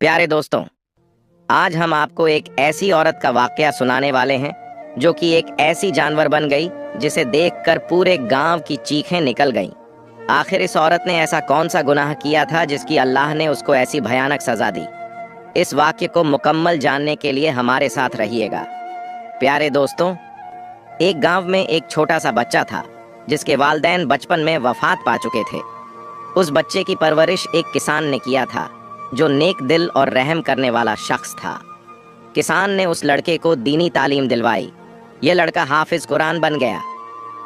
प्यारे दोस्तों, आज हम आपको एक ऐसी औरत का वाकया सुनाने वाले हैं जो कि एक ऐसी जानवर बन गई जिसे देखकर पूरे गांव की चीखें निकल गईं। आखिर इस औरत ने ऐसा कौन सा गुनाह किया था जिसकी अल्लाह ने उसको ऐसी भयानक सजा दी। इस वाक्य को मुकम्मल जानने के लिए हमारे साथ रहिएगा। प्यारे दोस्तों, एक गांव में एक छोटा सा बच्चा था जिसके वालिदैन बचपन में वफात पा चुके थे। उस बच्चे की परवरिश एक किसान ने किया था जो नेक दिल और रहम करने वाला शख्स था। किसान ने उस लड़के को दीनी तालीम दिलवाई। यह लड़का हाफिज कुरान बन गया।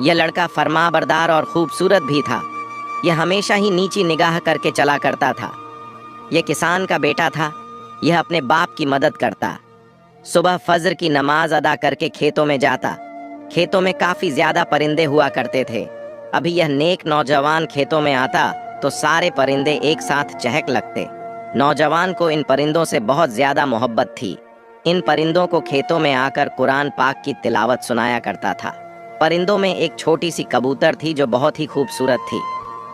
यह लड़का फरमाबरदार और खूबसूरत भी था। यह हमेशा ही नीची निगाह करके चला करता था। यह किसान का बेटा था। यह अपने बाप की मदद करता। सुबह फजर की नमाज अदा करके खेतों में जाता। खेतों में काफ़ी ज़्यादा परिंदे हुआ करते थे। अभी यह नेक नौजवान खेतों में आता तो सारे परिंदे एक साथ चहक लगते। नौजवान को इन परिंदों से बहुत ज़्यादा मोहब्बत थी। इन परिंदों को खेतों में आकर कुरान पाक की तिलावत सुनाया करता था। परिंदों में एक छोटी सी कबूतर थी जो बहुत ही खूबसूरत थी।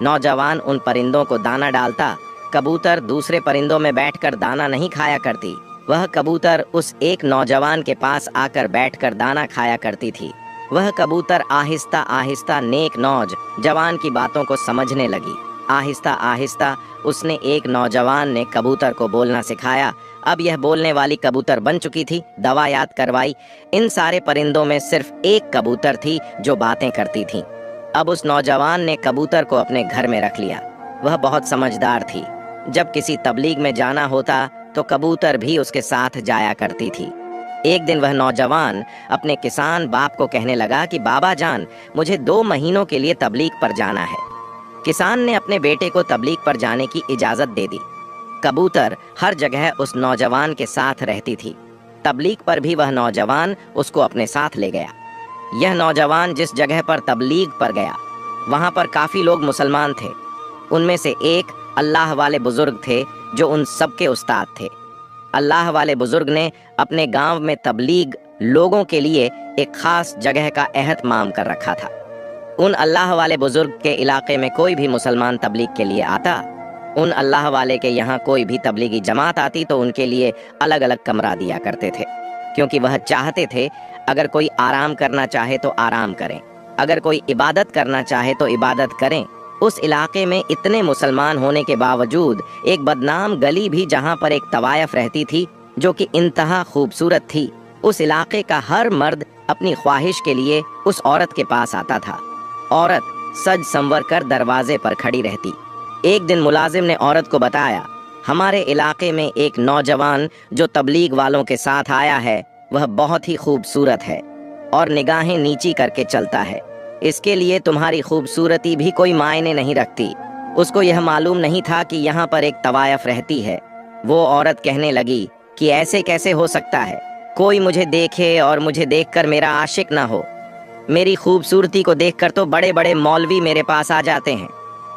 नौजवान उन परिंदों को दाना डालता। कबूतर दूसरे परिंदों में बैठकर दाना नहीं खाया करती। वह कबूतर उस एक नौजवान के पास आकर बैठकर दाना खाया करती थी। वह कबूतर आहिस्ता आहिस्ता नेक नौजवान की बातों को समझने लगी। आहिस्ता आहिस्ता उसने एक नौजवान ने कबूतर को बोलना सिखाया। अब यह बोलने वाली कबूतर बन चुकी थी। दवा याद करवाई। इन सारे परिंदों में सिर्फ एक कबूतर थी जो बातें करती थी। अब उस नौजवान ने कबूतर को अपने घर में रख लिया। वह बहुत समझदार थी। जब किसी तबलीग में जाना होता तो कबूतर भी उसके साथ जाया करती थी। एक दिन वह नौजवान अपने किसान बाप को कहने लगा कि बाबा जान, मुझे 2 महीनों के लिए तबलीग पर जाना है। किसान ने अपने बेटे को तबलीग पर जाने की इजाज़त दे दी। कबूतर हर जगह उस नौजवान के साथ रहती थी। तबलीग पर भी वह नौजवान उसको अपने साथ ले गया। यह नौजवान जिस जगह पर तबलीग पर गया वहाँ पर काफ़ी लोग मुसलमान थे। उनमें से एक अल्लाह वाले बुज़ुर्ग थे जो उन सब के उस्ताद थे। अल्लाह वाले बुज़ुर्ग ने अपने गांव में तबलीग लोगों के लिए एक ख़ास जगह का एहतमाम कर रखा था। उन अल्लाह वाले बुज़ुर्ग के इलाके में कोई भी मुसलमान तबलीग के लिए आता, उन अल्लाह वाले के यहाँ कोई भी तबलीगी जमात आती तो उनके लिए अलग अलग कमरा दिया करते थे, क्योंकि वह चाहते थे अगर कोई आराम करना चाहे तो आराम करें, अगर कोई इबादत करना चाहे तो इबादत करें। उस इलाके में इतने मुसलमान होने के बावजूद एक बदनाम गली भी जहाँ पर एक तवायफ रहती थी जो कि इंतहा खूबसूरत थी। उस इलाके का हर मर्द अपनी ख्वाहिश के लिए उस औरत के पास आता था। औरत सज संवर कर दरवाजे पर खड़ी रहती। एक दिन मुलाजिम ने औरत को बताया, हमारे इलाके में एक नौजवान जो तबलीग वालों के साथ आया है वह बहुत ही खूबसूरत है और निगाहें नीची करके चलता है। इसके लिए तुम्हारी खूबसूरती भी कोई मायने नहीं रखती। उसको यह मालूम नहीं था कि यहाँ पर एक तवायफ रहती है। वो औरत कहने लगी कि ऐसे कैसे हो सकता है, कोई मुझे देखे और मुझे देखकर मेरा आशिक ना हो। मेरी खूबसूरती को देखकर तो बड़े बड़े मौलवी मेरे पास आ जाते हैं।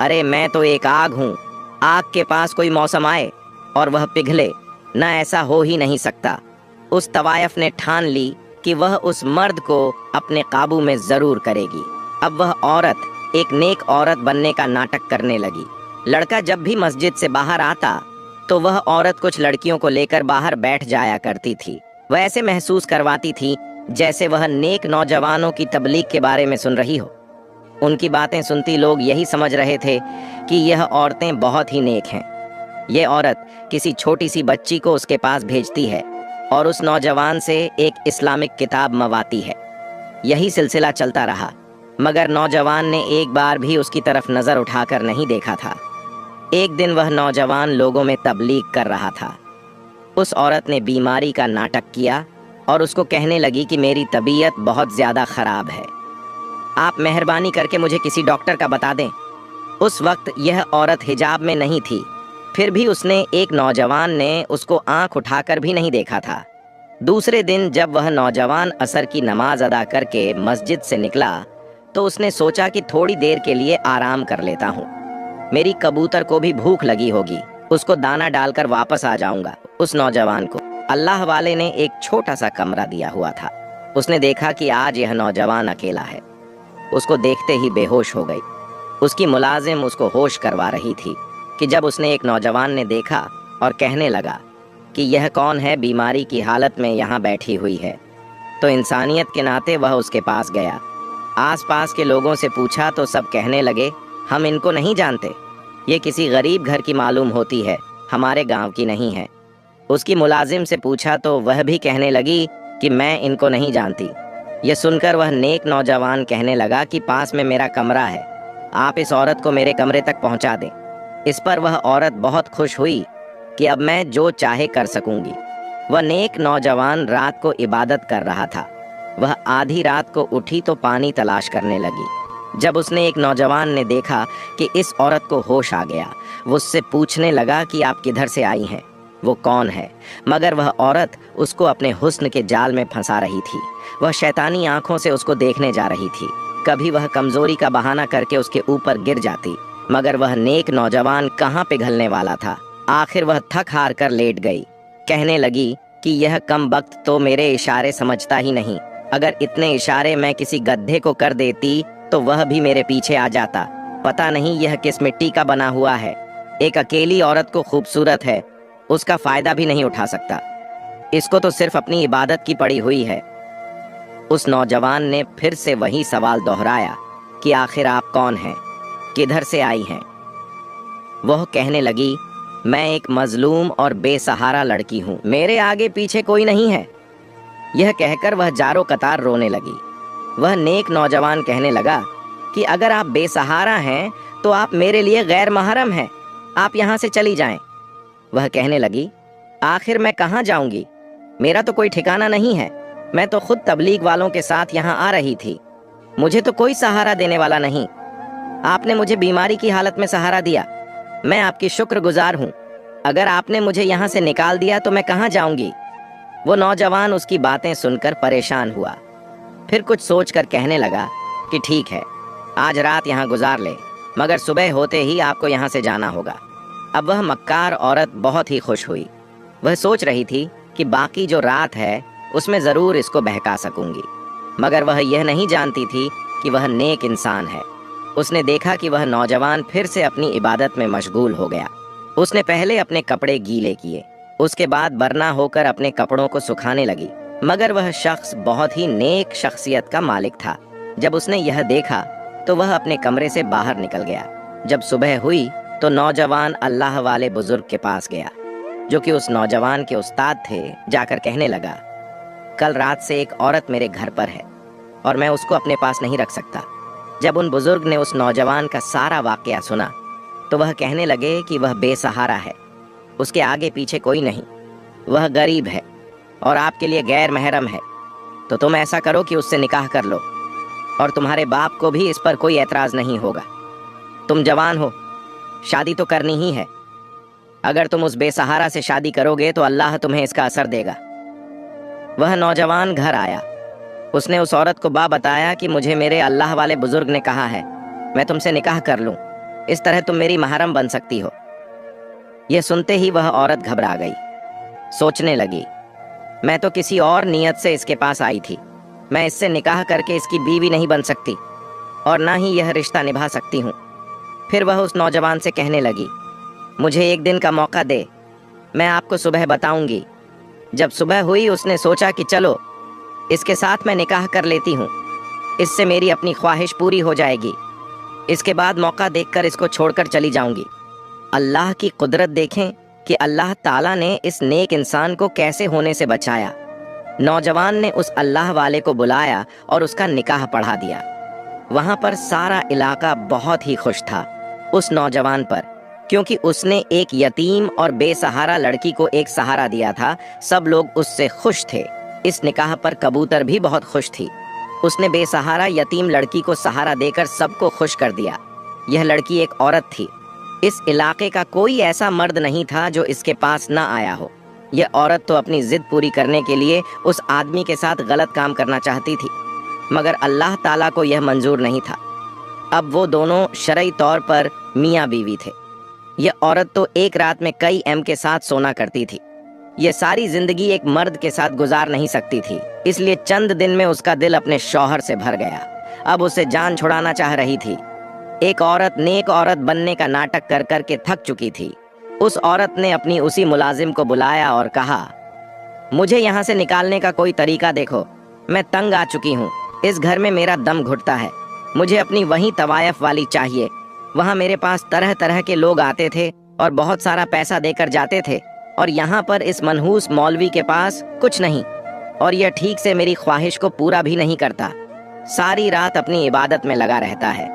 अरे मैं तो एक आग हूँ। आग के पास कोई मौसम आए और वह पिघले, न ऐसा हो ही नहीं सकता। उस तवायफ ने ठान ली कि वह उस मर्द को अपने काबू में ज़रूर करेगी। अब वह औरत एक नेक औरत बनने का नाटक करने लगी। लड़का जब भी मस्जिद से बाहर आता तो वह औरत कुछ लड़कियों को लेकर बाहर बैठ जाया करती थी। वह ऐसे महसूस करवाती थी जैसे वह नेक नौजवानों की तबलीग के बारे में सुन रही हो। उनकी बातें सुनती लोग यही समझ रहे थे कि यह औरतें बहुत ही नेक हैं। यह औरत किसी छोटी सी बच्ची को उसके पास भेजती है और उस नौजवान से एक इस्लामिक किताब मंगवाती है। यही सिलसिला चलता रहा, मगर नौजवान ने एक बार भी उसकी तरफ नज़र उठाकर नहीं देखा था। एक दिन वह नौजवान लोगों में तबलीग कर रहा था। उस औरत ने बीमारी का नाटक किया और उसको कहने लगी कि मेरी तबीयत बहुत ज़्यादा ख़राब है, आप मेहरबानी करके मुझे किसी डॉक्टर का बता दें। उस वक्त यह औरत हिजाब में नहीं थी, फिर भी उसने एक नौजवान ने उसको आंख उठाकर भी नहीं देखा था। दूसरे दिन जब वह नौजवान असर की नमाज अदा करके मस्जिद से निकला तो उसने सोचा कि थोड़ी देर के लिए आराम कर लेता हूँ। मेरी कबूतर को भी भूख लगी होगी, उसको दाना डालकर वापस आ जाऊंगा। उस नौजवान को अल्लाह वाले ने एक छोटा सा कमरा दिया हुआ था। उसने देखा कि आज यह नौजवान अकेला है। उसको देखते ही बेहोश हो गई। उसकी मुलाजिम उसको होश करवा रही थी कि जब उसने एक नौजवान ने देखा और कहने लगा कि यह कौन है बीमारी की हालत में यहाँ बैठी हुई है। तो इंसानियत के नाते वह उसके पास गया। आसपास के लोगों से पूछा तो सब कहने लगे, हम इनको नहीं जानते, ये किसी गरीब घर की मालूम होती है, हमारे गांव की नहीं है। उसकी मुलाजिम से पूछा तो वह भी कहने लगी कि मैं इनको नहीं जानती। यह सुनकर वह नेक नौजवान कहने लगा कि पास में मेरा कमरा है, आप इस औरत को मेरे कमरे तक पहुंचा दें। इस पर वह औरत बहुत खुश हुई कि अब मैं जो चाहे कर सकूंगी। वह नेक नौजवान रात को इबादत कर रहा था। वह आधी रात को उठी तो पानी तलाश करने लगी। जब उसने एक नौजवान ने देखा कि इस औरत को होश आ गया, वो उससे पूछने लगा कि आप किधर से आई हैं, वो कौन है। मगर वह औरत उसको अपने हुस्न के जाल में फंसा रही थी। वह शैतानी आंखों से उसको देखने जा रही थी। कभी वह कमजोरी का बहाना करके उसके ऊपर गिर जाती, मगर वह नेक नौजवान कहाँ पिघलने वाला था। आखिर वह थक हार कर लेट गई। कहने लगी कि यह कमबख्त तो मेरे इशारे समझता ही नहीं। अगर इतने इशारे मैं किसी गड्ढे को कर देती तो वह भी मेरे पीछे आ जाता। पता नहीं यह किस मिट्टी का बना हुआ है। एक अकेली औरत को खूबसूरत है, उसका फायदा भी नहीं उठा सकता। इसको तो सिर्फ अपनी इबादत की पड़ी हुई है। उस नौजवान ने फिर से वही सवाल दोहराया कि आखिर आप कौन हैं, किधर से आई हैं। वह कहने लगी, मैं एक मजलूम और बेसहारा लड़की हूँ, मेरे आगे पीछे कोई नहीं है। यह कहकर वह जारो कतार रोने लगी। वह नेक नौजवान कहने लगा कि अगर आप बेसहारा हैं तो आप मेरे लिए गैर महरम हैं, आप यहाँ से चली जाएं। वह कहने लगी, आखिर मैं कहाँ जाऊंगी, मेरा तो कोई ठिकाना नहीं है। मैं तो खुद तबलीग वालों के साथ यहाँ आ रही थी, मुझे तो कोई सहारा देने वाला नहीं। आपने मुझे बीमारी की हालत में सहारा दिया, मैं आपकी शुक्रगुजार हूँ। अगर आपने मुझे यहाँ से निकाल दिया तो मैं कहाँ जाऊंगी। वो नौजवान उसकी बातें सुनकर परेशान हुआ। फिर कुछ सोचकर कहने लगा कि ठीक है, आज रात यहाँ गुजार ले, मगर सुबह होते ही आपको यहाँ से जाना होगा। अब वह मक्कार औरत बहुत ही खुश हुई। वह सोच रही थी कि बाकी जो रात है उसमें ज़रूर इसको बहका सकूंगी, मगर वह यह नहीं जानती थी कि वह नेक इंसान है। उसने देखा कि वह नौजवान फिर से अपनी इबादत में मशगूल हो गया। उसने पहले अपने कपड़े गीले किए, उसके बाद बरना होकर अपने कपड़ों को सुखाने लगी। मगर वह शख्स बहुत ही नेक शख्सियत का मालिक था। जब उसने यह देखा तो वह अपने कमरे से बाहर निकल गया। जब सुबह हुई तो नौजवान अल्लाह वाले बुजुर्ग के पास गया, जो कि उस नौजवान के उस्ताद थे। जाकर कहने लगा, कल रात से एक औरत मेरे घर पर है और मैं उसको अपने पास नहीं रख सकता। जब उन बुजुर्ग ने उस नौजवान का सारा वाकया सुना तो वह कहने लगे कि वह बेसहारा है, उसके आगे पीछे कोई नहीं, वह गरीब है और आपके लिए गैर महरम है। तो तुम ऐसा करो कि उससे निकाह कर लो, और तुम्हारे बाप को भी इस पर कोई एतराज़ नहीं होगा। तुम जवान हो, शादी तो करनी ही है। अगर तुम उस बेसहारा से शादी करोगे तो अल्लाह तुम्हें इसका असर देगा। वह नौजवान घर आया। उसने उस औरत को बताया कि मुझे मेरे अल्लाह वाले बुजुर्ग ने कहा है मैं तुमसे निकाह कर लूं, इस तरह तुम मेरी महरम बन सकती हो। यह सुनते ही वह औरत घबरा गई। सोचने लगी, मैं तो किसी और नियत से इसके पास आई थी, मैं इससे निकाह करके इसकी बीवी नहीं बन सकती और ना ही यह रिश्ता निभा सकती हूँ। फिर वह उस नौजवान से कहने लगी, मुझे एक दिन का मौका दे, मैं आपको सुबह बताऊंगी। जब सुबह हुई उसने सोचा कि चलो इसके साथ मैं निकाह कर लेती हूँ, इससे मेरी अपनी ख्वाहिश पूरी हो जाएगी। इसके बाद मौका देखकर इसको छोड़कर चली जाऊंगी। अल्लाह की कुदरत देखें कि अल्लाह ताला ने इस नेक इंसान को कैसे होने से बचाया। नौजवान ने उस अल्लाह वाले को बुलाया और उसका निकाह पढ़ा दिया। वहाँ पर सारा इलाका बहुत ही खुश था उस नौजवान पर, क्योंकि उसने एक यतीम और बेसहारा लड़की को एक सहारा दिया था। सब लोग उससे खुश थे। इस निकाह पर कबूतर भी बहुत खुश थी। उसने बेसहारा यतीम लड़की को सहारा देकर सबको खुश कर दिया। यह लड़की एक औरत थी। इस इलाके का कोई ऐसा मर्द नहीं था जो इसके पास ना आया हो। यह औरत तो अपनी जिद पूरी करने के लिए उस आदमी के साथ गलत काम करना चाहती थी, मगर अल्लाह ताला को यह मंजूर नहीं था। अब वो दोनों शरई तौर पर मियाँ बीवी थे। यह औरत तो एक रात में कई एम के साथ सोना करती थी। यह सारी जिंदगी एक मर्द के साथ गुजार नहीं सकती थी, इसलिए चंद दिन में उसका दिल अपने शौहर से भर गया। अब उसे जान छुड़ाना चाह रही थी। एक औरत नेक औरत बनने का नाटक कर कर के थक चुकी थी। उस औरत ने अपनी उसी मुलाजिम को बुलाया और कहा, मुझे यहाँ से निकालने का कोई तरीका देखो, मैं तंग आ चुकी हूँ, इस घर में मेरा दम घुटता है, मुझे अपनी वही तवायफ वाली चाहिए। वहाँ मेरे पास तरह तरह के लोग आते थे और बहुत सारा पैसा देकर जाते थे, और यहाँ पर इस मनहूस मौलवी के पास कुछ नहीं, और यह ठीक से मेरी ख्वाहिश को पूरा भी नहीं करता, सारी रात अपनी इबादत में लगा रहता है।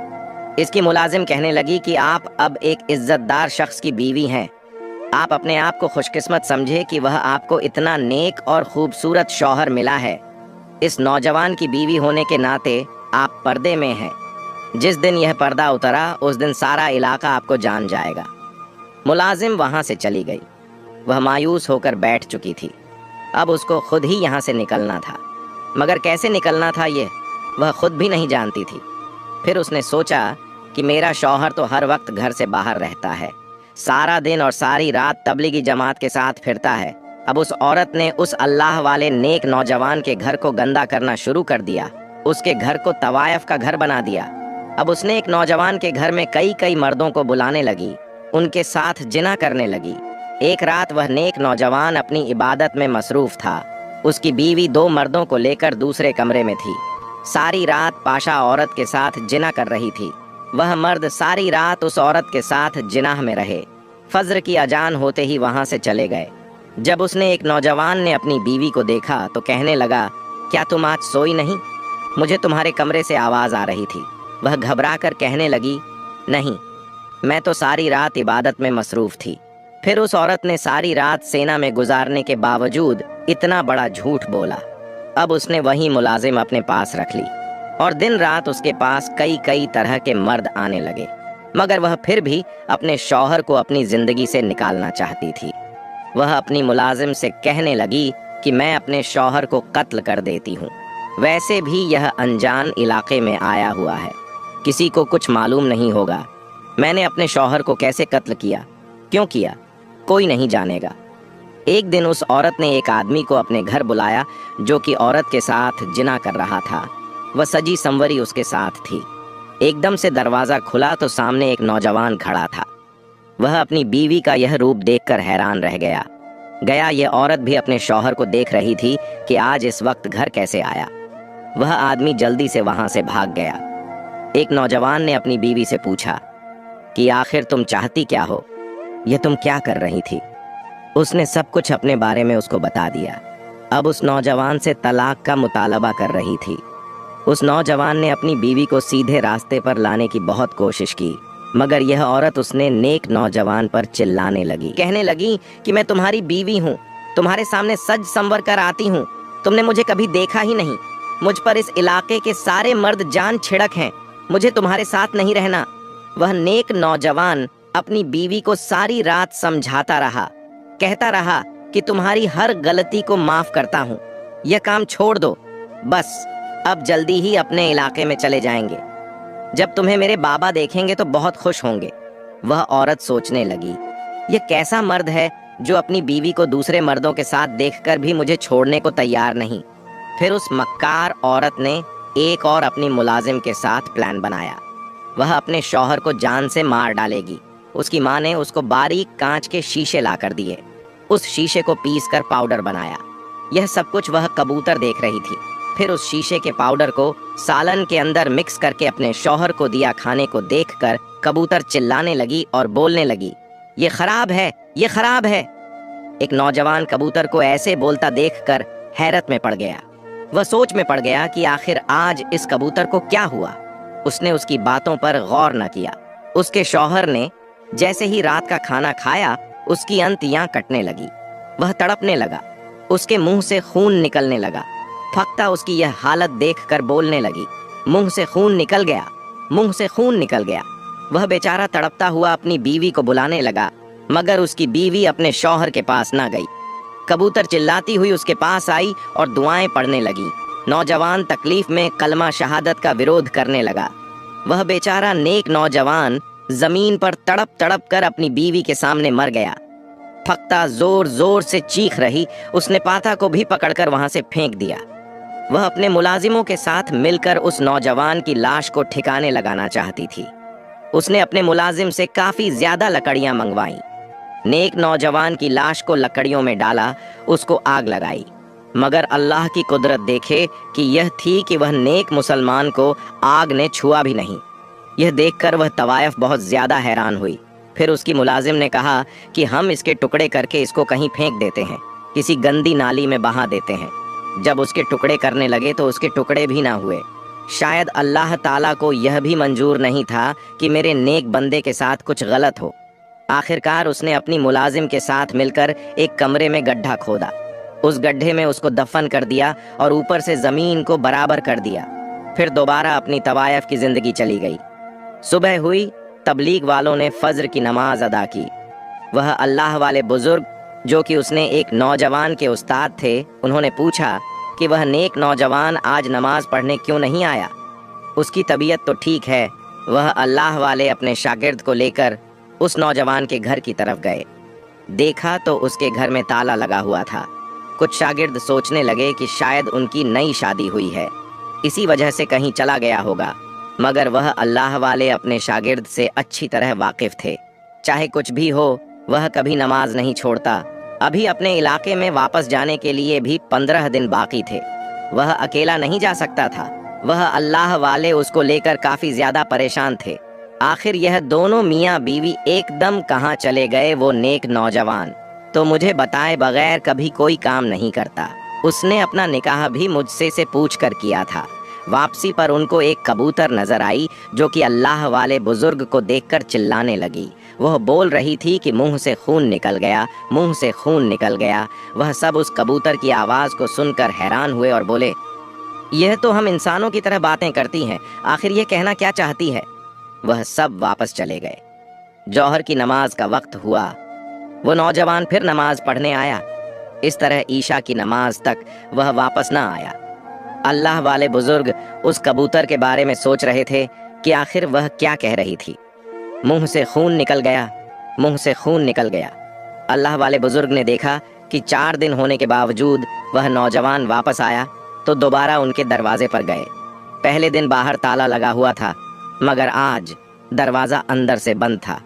इसकी मुलाजिम कहने लगी कि आप अब एक इज्जतदार शख्स की बीवी हैं, आप अपने आप को खुशकिस्मत समझे कि वह आपको इतना नेक और खूबसूरत शौहर मिला है। इस नौजवान की बीवी होने के नाते आप पर्दे में हैं। जिस दिन यह पर्दा उतरा उस दिन सारा इलाका आपको जान जाएगा। मुलाजिम वहाँ से चली गई। वह मायूस होकर बैठ चुकी थी। अब उसको खुद ही यहाँ से निकलना था, मगर कैसे निकलना था ये वह खुद भी नहीं जानती थी। फिर उसने सोचा कि मेरा शौहर तो हर वक्त घर से बाहर रहता है, सारा दिन और सारी रात तबलीगी जमात के साथ फिरता है। अब उस औरत ने उस अल्लाह वाले नेक नौजवान के घर को गंदा करना शुरू कर दिया, उसके घर को तवायफ का घर बना दिया। अब उसने एक नौजवान के घर में कई कई मर्दों को बुलाने लगी, उनके साथ जिना करने लगी। एक रात वह नेक नौजवान अपनी इबादत में मसरूफ था। उसकी बीवी 2 मर्दों को लेकर दूसरे कमरे में थी। सारी रात पाशा औरत के साथ जिना कर रही थी। वह मर्द सारी रात उस औरत के साथ जिनाह में रहे। फज्र की अजान होते ही वहां से चले गए। जब उसने एक नौजवान ने अपनी बीवी को देखा तो कहने लगा, क्या तुम आज सोई नहीं? मुझे तुम्हारे कमरे से आवाज़ आ रही थी। वह घबरा कर कहने लगी, नहीं, मैं तो सारी रात इबादत में मसरूफ थी। फिर उस औरत ने सारी रात सेना में गुजारने के बावजूद इतना बड़ा झूठ बोला। अब उसने वही मुलाजिम अपने पास रख ली और दिन रात उसके पास कई कई तरह के मर्द आने लगे, मगर वह फिर भी अपने शौहर को अपनी जिंदगी से निकालना चाहती थी। वह अपनी मुलाजिम से कहने लगी कि मैं अपने शौहर को कत्ल कर देती हूँ। वैसे भी यह अनजान इलाके में आया हुआ है, किसी को कुछ मालूम नहीं होगा। मैंने अपने शौहर को कैसे कत्ल किया, क्यों किया, कोई नहीं जानेगा। एक दिन उस औरत ने एक आदमी को अपने घर बुलाया जो कि औरत के साथ जिना कर रहा था। वह सजी संवरी उसके साथ थी। एकदम से दरवाज़ा खुला तो सामने एक नौजवान खड़ा था। वह अपनी बीवी का यह रूप देखकर हैरान रह गया। यह औरत भी अपने शौहर को देख रही थी कि आज इस वक्त घर कैसे आया। वह आदमी जल्दी से वहां से भाग गया। एक नौजवान ने अपनी बीवी से पूछा कि आखिर तुम चाहती क्या हो, यह तुम क्या कर रही थी? उसने सब कुछ अपने बारे में उसको बता दिया। अब उस नौजवान से तलाक का मुतालबा कर रही थी। उस नौजवान ने अपनी बीवी को सीधे रास्ते पर लाने की बहुत कोशिश की, मगर यह औरत उसने नेक नौजवान पर चिल्लाने लगी, कहने लगी कि मैं तुम्हारी बीवी हूँ, तुम्हारे सामने सज संवर कर आती हूँ, तुमने मुझे कभी देखा ही नहीं, मुझ पर इस इलाके के सारे मर्द जान छिड़क हैं, मुझे तुम्हारे साथ नहीं रहना। वह नेक नौजवान अपनी बीवी को सारी रात समझाता रहा, कहता रहा कि तुम्हारी हर गलती को माफ करता हूँ, यह काम छोड़ दो, बस अब जल्दी ही अपने इलाके में चले जाएंगे, जब तुम्हें मेरे बाबा देखेंगे तो बहुत खुश होंगे। वह औरत सोचने लगी, यह कैसा मर्द है जो अपनी बीवी को दूसरे मर्दों के साथ देखकर भी मुझे छोड़ने को तैयार नहीं। फिर उस मक्कार औरत ने एक और अपनी मुलाजिम के साथ प्लान बनाया। वह अपने शौहर को जान से मार डालेगी। उसकी माँ ने उसको बारीक कांच के शीशे ला कर दिए। उस शीशे को पीस कर पाउडर बनाया। यह सब कुछ वह कबूतर देख रही थी। फिर उस शीशे के पाउडर को सालन के अंदर मिक्स करके अपने शौहर को दिया। खाने को देखकर कबूतर चिल्लाने लगी और बोलने लगी, ये खराब है, ये खराब है। एक नौजवान कबूतर को ऐसे बोलता देखकर हैरत में पड़ गया। वह सोच में पड़ गया कि आखिर आज इस कबूतर को क्या हुआ। उसने उसकी बातों पर गौर न किया। उसके शौहर ने जैसे ही रात का खाना खाया, उसकी अंतियां कटने लगी। वह तड़पने लगा, उसके मुंह से खून निकलने लगा। फक्ता उसकी यह हालत देखकर बोलने लगी, मुंह से खून निकल गया, मुंह से खून निकल गया। वह बेचारा तड़पता हुआ अपनी बीवी को बुलाने लगा, मगर उसकी बीवी अपने शौहर के पास ना गई। कबूतर चिल्लाती हुई उसके पास आई और दुआएं पढ़ने लगी। नौजवान तकलीफ में कलमा शहादत का विरोध करने लगा। वह बेचारा नेक नौजवान जमीन पर तड़प तड़प कर अपनी बीवी के सामने मर गया। फक्ता जोर जोर से चीख रही। उसने पाता को भी पकड़कर वहां से फेंक दिया। वह अपने मुलाजिमों के साथ मिलकर उस नौजवान की लाश को ठिकाने लगाना चाहती थी। उसने अपने मुलाजिम से काफी ज्यादा लकड़ियां मंगवाईं। नेक नौजवान की लाश को लकड़ियों में डाला, उसको आग लगाई, मगर अल्लाह की कुदरत देखे कि यह थी कि वह नेक मुसलमान को आग ने छुआ भी नहीं। यह देखकर वह तवायफ बहुत ज्यादा हैरान हुई। फिर उसकी मुलाजिम ने कहा कि हम इसके टुकड़े करके इसको कहीं फेंक देते हैं, किसी गंदी नाली में बहा देते हैं। जब उसके टुकड़े करने लगे तो उसके टुकड़े भी ना हुए। शायद अल्लाह ताला को यह भी मंजूर नहीं था कि मेरे नेक बंदे के साथ कुछ गलत हो। आखिरकार उसने अपनी मुलाजिम के साथ मिलकर एक कमरे में गड्ढा खोदा, उस गड्ढे में उसको दफन कर दिया और ऊपर से जमीन को बराबर कर दिया। फिर दोबारा अपनी तवायफ की जिंदगी चली गई। सुबह हुई, तबलीग वालों ने फज्र की नमाज अदा की। वह अल्लाह वाले बुजुर्ग, जो कि उसने एक नौजवान के उस्ताद थे, उन्होंने पूछा कि वह नेक नौजवान आज नमाज पढ़ने क्यों नहीं आया। उसकी तबीयत तो ठीक है। वह अल्लाह वाले अपने शागिर्द को लेकर उस नौजवान के घर की तरफ गए। देखा तो उसके घर में ताला लगा हुआ था। कुछ शागिर्द सोचने लगे कि शायद उनकी नई शादी हुई है, इसी वजह से कहीं चला गया होगा, मगर वह अल्लाह वाले अपने शागिर्द से अच्छी तरह वाकिफ थे। चाहे कुछ भी हो, वह कभी नमाज नहीं छोड़ता। अभी अपने इलाके में वापस जाने के लिए भी 15 दिन बाकी थे। वह अकेला नहीं जा सकता था। वह अल्लाह वाले उसको लेकर काफी ज्यादा परेशान थे। आखिर यह दोनों मियाँ बीवी एकदम कहाँ चले गए वो नेक नौजवान? तो मुझे बताए बगैर कभी कोई काम नहीं करता। उसने अपना निकाह भी मुझसे से पूछ कर किया था। वापसी पर उनको एक कबूतर नजर आई जो कि अल्लाह वाले बुजुर्ग को देखकर चिल्लाने लगी। वह बोल रही थी कि मुंह से खून निकल गया, मुंह से खून निकल गया। वह सब उस कबूतर की आवाज को सुनकर हैरान हुए और बोले, यह तो हम इंसानों की तरह बातें करती हैं, आखिर ये कहना क्या चाहती है? वह सब वापस चले गए। जौहर की नमाज का वक्त हुआ। वो नौजवान फिर नमाज पढ़ने आया। इस तरह ईशा की नमाज तक वह वापस न आया। अल्लाह वाले बुजुर्ग उस कबूतर के बारे में सोच रहे थे कि आखिर वह क्या कह रही थी। मुंह से खून निकल गया, मुंह से खून निकल गया। अल्लाह वाले बुजुर्ग ने देखा कि 4 दिन होने के बावजूद वह नौजवान वापस आया, तो दोबारा उनके दरवाजे पर गए। पहले दिन बाहर ताला लगा हुआ था, मगर आज दरवाजा अंदर से बंद था।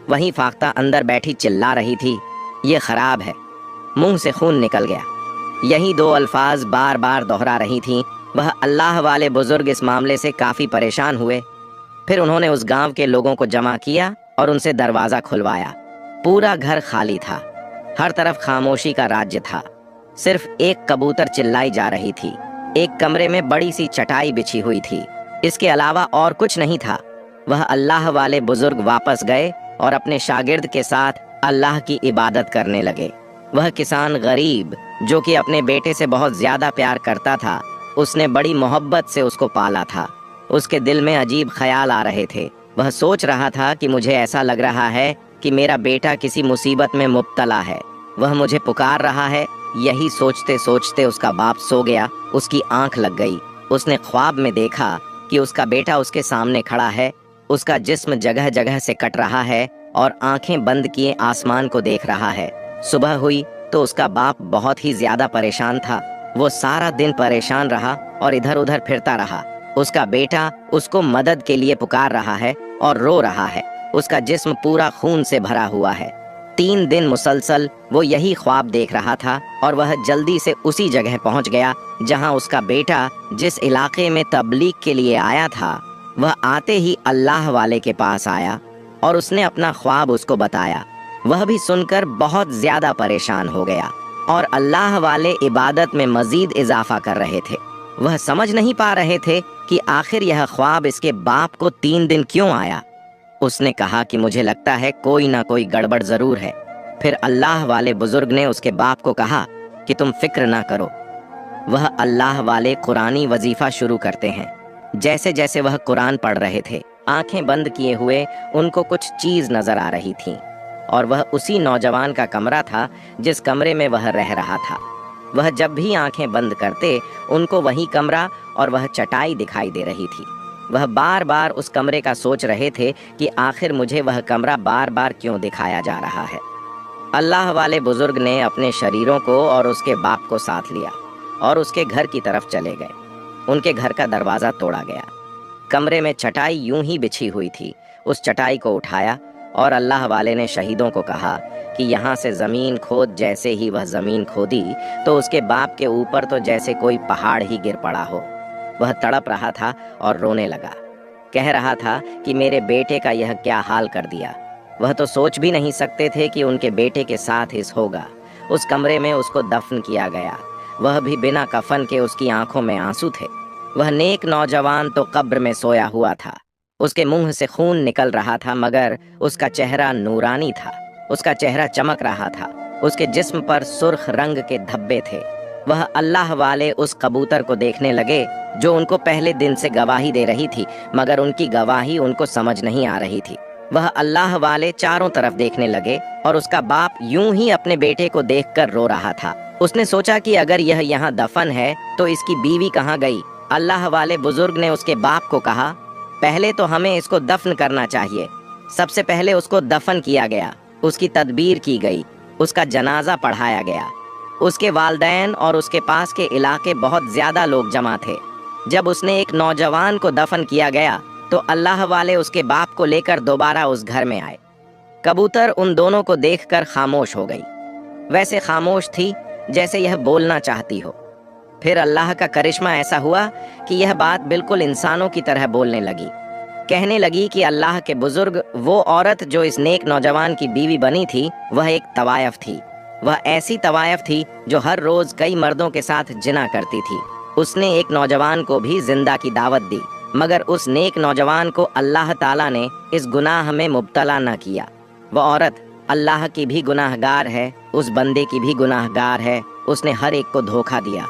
वहीं फाख्ता अंदर बैठी चिल्ला रही थी, ये खराब है, मुंह से खून निकल गया। यही 2 अल्फाज बार बार दोहरा रही थीं। वह अल्लाह वाले बुजुर्ग इस मामले से काफी परेशान हुए। फिर उन्होंने उस गांव के लोगों को जमा किया और उनसे दरवाजा खुलवाया। पूरा घर खाली था, हर तरफ खामोशी का राज्य था। सिर्फ एक कबूतर चिल्लाई जा रही थी। एक कमरे में बड़ी सी चटाई बिछी हुई थी, इसके अलावा और कुछ नहीं था। वह अल्लाह वाले बुजुर्ग वापस गए और अपने शागिर्द के साथ अल्लाह की इबादत करने लगे। वह किसान गरीब, जो कि अपने बेटे से बहुत ज्यादा प्यार करता था, उसने बड़ी मोहब्बत से उसको पाला था। उसके दिल में अजीब ख्याल आ रहे थे। वह सोच रहा था कि मुझे ऐसा लग रहा है कि मेरा बेटा किसी मुसीबत में मुब्तला है, वह मुझे पुकार रहा है। यही सोचते सोचते उसका बाप सो गया। उसकी आंख लग गई। उसने ख्वाब में देखा कि उसका बेटा उसके सामने खड़ा है, उसका जिस्म जगह जगह से कट रहा है और आंखें बंद किए आसमान को देख रहा है। सुबह हुई तो उसका बाप बहुत ही ज्यादा परेशान था। वो सारा दिन परेशान रहा और इधर उधर फिरता रहा। उसका बेटा उसको मदद के लिए पुकार रहा है और रो रहा है। उसका जिस्म पूरा खून से भरा हुआ है। 3 दिन मुसलसल वो यही ख्वाब देख रहा था और वह जल्दी से उसी जगह पहुंच गया जहां उसका बेटा जिस इलाके में तबलीग के लिए आया था। वह आते ही अल्लाह वाले के पास आया और उसने अपना ख्वाब उसको बताया। वह भी सुनकर बहुत ज्यादा परेशान हो गया और अल्लाह वाले इबादत में मजीद इजाफा कर रहे थे। वह समझ नहीं पा रहे थे कि आखिर यह ख्वाब इसके बाप को 3 दिन क्यों आया। उसने कहा कि मुझे लगता है कोई ना कोई गड़बड़ जरूर है। फिर अल्लाह वाले बुजुर्ग ने उसके बाप को कहा कि तुम फिक्र ना करो। वह अल्लाह वाले कुरानी वजीफा शुरू करते हैं। जैसे जैसे वह कुरान पढ़ रहे थे, आंखें बंद किए हुए उनको कुछ चीज नजर आ रही थी और वह उसी नौजवान का कमरा था जिस कमरे में वह रह रहा था। वह जब भी आंखें बंद करते उनको वही कमरा और वह चटाई दिखाई दे रही थी। वह बार बार उस कमरे का सोच रहे थे कि आखिर मुझे वह कमरा बार बार क्यों दिखाया जा रहा है। अल्लाह वाले बुजुर्ग ने अपने शरीरों को और उसके बाप को साथ लिया और उसके घर की तरफ चले गए। उनके घर का दरवाज़ा तोड़ा गया। कमरे में चटाई यूं ही बिछी हुई थी। उस चटाई को उठाया اور اللہ والے نے شہیدوں کو کہا کہ یہاں سے زمین کھود۔ جیسے ہی وہ زمین کھودی تو اس کے باپ کے اوپر تو جیسے کوئی پہاڑ ہی گر پڑا ہو۔ وہ تڑپ رہا تھا اور رونے لگا، کہہ رہا تھا کہ میرے بیٹے کا یہ کیا حال کر دیا۔ وہ تو سوچ بھی نہیں سکتے تھے کہ ان کے بیٹے کے ساتھ اس ہوگا۔ اس کمرے میں اس کو دفن کیا گیا، وہ بھی بنا کفن کے۔ اس کی آنکھوں میں آنسو تھے۔ وہ نیک نوجوان تو قبر میں سویا ہوا تھا، اس کے منہ سے خون نکل رہا تھا، مگر اس کا چہرہ نورانی تھا، اس کا چہرہ چمک رہا تھا، اس کے جسم پر سرخ رنگ کے دھبے تھے۔ وہ اللہ والے اس کبوتر کو دیکھنے لگے جو ان کو پہلے دن سے گواہی دے رہی تھی، مگر ان کی گواہی ان کو سمجھ نہیں آ رہی تھی۔ وہ اللہ والے چاروں طرف دیکھنے لگے اور اس کا باپ یوں ہی اپنے بیٹے کو دیکھ کر رو رہا تھا۔ اس نے سوچا کہ اگر یہ یہاں دفن ہے تو اس کی بیوی کہاں گئی؟ اللہ والے بزرگ نے اس کے باپ کو کہا، پہلے تو ہمیں اس کو دفن کرنا چاہیے۔ سب سے پہلے اس کو دفن کیا گیا، اس کی تدبیر کی گئی، اس کا جنازہ پڑھایا گیا۔ اس کے والدین اور اس کے پاس کے علاقے بہت زیادہ لوگ جمع تھے۔ جب اس نے ایک نوجوان کو دفن کیا گیا تو اللہ والے اس کے باپ کو لے کر دوبارہ اس گھر میں آئے۔ کبوتر ان دونوں کو دیکھ کر خاموش ہو گئی، ویسے خاموش تھی جیسے یہ بولنا چاہتی ہو۔ پھر اللہ کا کرشمہ ایسا ہوا کہ یہ بات بالکل انسانوں کی طرح بولنے لگی۔ کہنے لگی کہ اللہ کے بزرگ، وہ عورت جو اس نیک نوجوان کی بیوی بنی تھی وہ ایک طوائف تھی۔ وہ ایسی طوائف تھی جو ہر روز کئی مردوں کے ساتھ جنا کرتی تھی۔ اس نے ایک نوجوان کو بھی زندہ کی دعوت دی، مگر اس نیک نوجوان کو اللہ تعالیٰ نے اس گناہ میں مبتلا نہ کیا۔ وہ عورت اللہ کی بھی گناہ گار ہے، اس بندے کی بھی گناہ گار ہے، اس نے ہر ایک کو دھوکہ دیا۔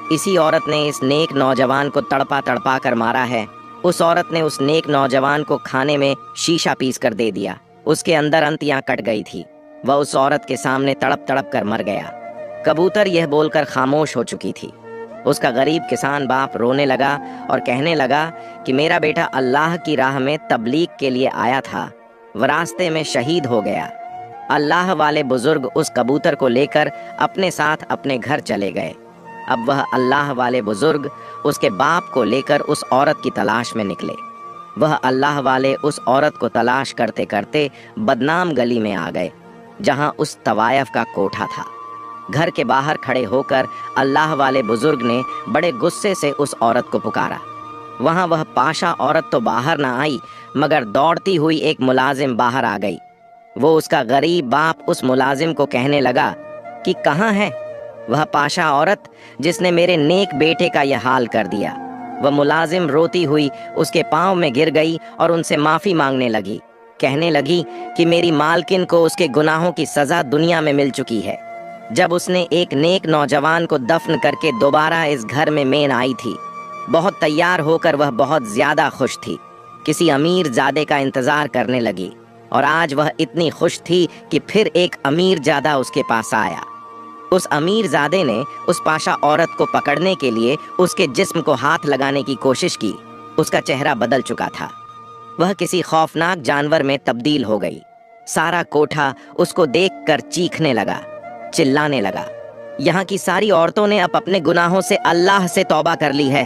اسی عورت نے اس نیک نوجوان کو تڑپا تڑپا کر مارا ہے۔ اس عورت نے اس نیک نوجوان کو کھانے میں شیشہ پیس کر دے دیا، اس کے اندر انتیاں کٹ گئی تھی۔ وہ اس عورت کے سامنے تڑپ تڑپ کر مر گیا۔ کبوتر یہ بول کر خاموش ہو چکی تھی۔ اس کا غریب کسان باپ رونے لگا اور کہنے لگا کہ میرا بیٹا اللہ کی راہ میں تبلیغ کے لیے آیا تھا، وہ راستے میں شہید ہو گیا۔ اللہ والے بزرگ اس کبوتر کو لے کر اپنے ساتھ اپنے گھر چلے گئے۔ اب وہ اللہ والے بزرگ اس کے باپ کو لے کر اس عورت کی تلاش میں نکلے۔ وہ اللہ والے اس عورت کو تلاش کرتے کرتے بدنام گلی میں آ گئے جہاں اس طوائف کا کوٹھا تھا۔ گھر کے باہر کھڑے ہو کر اللہ والے بزرگ نے بڑے غصے سے اس عورت کو پکارا۔ وہاں وہ پاشا عورت تو باہر نہ آئی، مگر دوڑتی ہوئی ایک ملازم باہر آ گئی۔ وہ اس کا غریب باپ اس ملازم کو کہنے لگا کہ کہاں ہے وہ پاشا عورت جس نے میرے نیک بیٹے کا یہ حال کر دیا؟ وہ ملازم روتی ہوئی اس کے پاؤں میں گر گئی اور ان سے معافی مانگنے لگی، کہنے لگی کہ میری مالکن کو اس کے گناہوں کی سزا دنیا میں مل چکی ہے۔ جب اس نے ایک نیک نوجوان کو دفن کر کے دوبارہ اس گھر میں مین آئی تھی، بہت تیار ہو کر وہ بہت زیادہ خوش تھی، کسی امیر زادے کا انتظار کرنے لگی، اور آج وہ اتنی خوش تھی کہ پھر ایک امیر زادہ اس کے پاس آیا۔ اس امیر زادے نے اس پاشا عورت کو پکڑنے کے لیے اس کے جسم کو ہاتھ لگانے کی کوشش کی۔ اس کا چہرہ بدل چکا تھا، وہ کسی خوفناک جانور میں تبدیل ہو گئی۔ سارا کوٹھا اس کو دیکھ کر چیخنے لگا، چلانے لگا۔ یہاں کی ساری عورتوں نے اب اپنے گناہوں سے اللہ سے توبہ کر لی ہے۔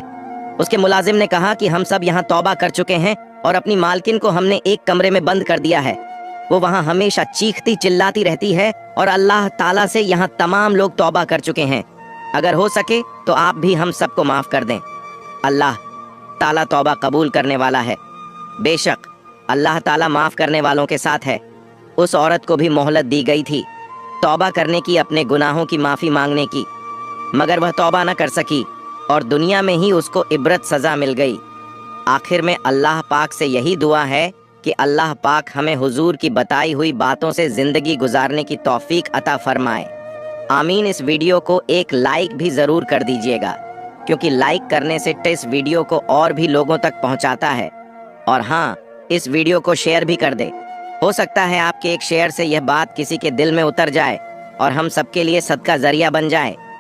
اس کے ملازم نے کہا کہ ہم سب یہاں توبہ کر چکے ہیں اور اپنی مالکن کو ہم نے ایک کمرے میں بند کر دیا ہے۔ وہ وہاں ہمیشہ چیختی چلاتی رہتی ہے اور اللہ تعالیٰ سے یہاں تمام لوگ توبہ کر چکے ہیں۔ اگر ہو سکے تو آپ بھی ہم سب کو معاف کر دیں۔ اللہ تعالیٰ توبہ قبول کرنے والا ہے، بے شک اللہ تعالیٰ معاف کرنے والوں کے ساتھ ہے۔ اس عورت کو بھی مہلت دی گئی تھی توبہ کرنے کی، اپنے گناہوں کی معافی مانگنے کی، مگر وہ توبہ نہ کر سکی اور دنیا میں ہی اس کو عبرت سزا مل گئی۔ آخر میں اللہ پاک سے یہی دعا ہے کہ اللہ پاک ہمیں حضور کی بتائی ہوئی باتوں سے زندگی گزارنے کی توفیق عطا فرمائے۔ آمین۔ اس ویڈیو کو ایک لائک بھی ضرور کر دیجیے گا، کیونکہ لائک کرنے سے اس ویڈیو کو اور بھی لوگوں تک پہنچاتا ہے۔ اور ہاں، اس ویڈیو کو شیئر بھی کر دے، ہو سکتا ہے آپ کے ایک شیئر سے یہ بات کسی کے دل میں اتر جائے اور ہم سب کے لیے صدقہ ذریعہ بن جائے۔